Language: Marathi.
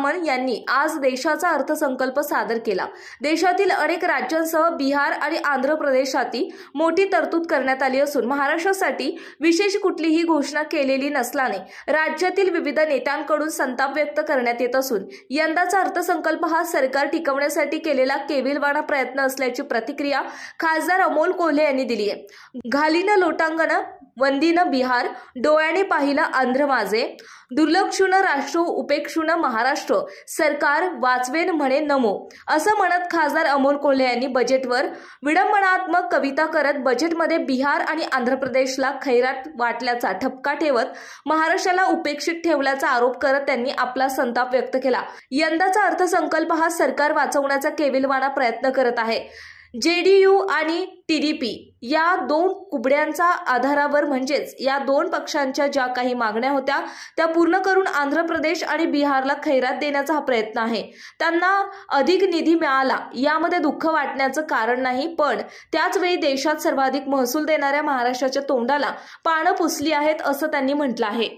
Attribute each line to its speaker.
Speaker 1: सीतारामन यांनी आज देशाचा अर्थसंकल्प सादर केला। देशातील अनेक राज्यांसह बिहार आणि आंध्र प्रदेशातही मोठी तरतूद करण्यात आली असून महाराष्ट्रासाठी विशेष कुठलीही घोषणा केलेली नसल्याने राज्यातील विविध नेत्यांकडून संताप व्यक्त करण्यात येत असून यंदाचा अर्थसंकल्प हा सरकार टिकवण्यासाठी केलेला केविलवाणा प्रयत्न असल्याची प्रतिक्रिया खासदार अमोल कोल्हे यांनी दिली आहे। घालीनं लोटांगण वंदीनं बिहार, डोळ्याने पाहिलं आंध्र माझे, दुर्लक्षून राष्ट्र उपेक्षून महाराष्ट्र, सरकार वाचवेन म्हणे नमो, असं म्हणत खासदार अमोल कोल्हे यांनी बजेटवर विडंबनात्मक कविता करत बजेटमध्ये बिहार आणि आंध्र प्रदेशला खैरात वाटल्याचा ठपका ठेवत महाराष्ट्राला उपेक्षित ठेवल्याचा आरोप करत त्यांनी आपला संताप व्यक्त केला। यंदाचा अर्थसंकल्प हा सरकार वाचवण्याचा केविलवाणा प्रयत्न करत आहे। जेडीयू आणि टीडीपी या दोन कुबड्यांच्या आधारावर म्हणजेच या दोन पक्षांच्या ज्या काही मागण्या होत्या त्या पूर्ण करून आंध्र प्रदेश आणि बिहारला खैरात देण्याचा हा प्रयत्न आहे। त्यांना अधिक निधी मिळाला यामध्ये दुःख वाटण्याचं कारण नाही, पण त्याच वेळी देशात सर्वाधिक महसूल देणाऱ्या महाराष्ट्राच्या तोंडाला पानं पुसली आहेत असं त्यांनी म्हटलं आहे।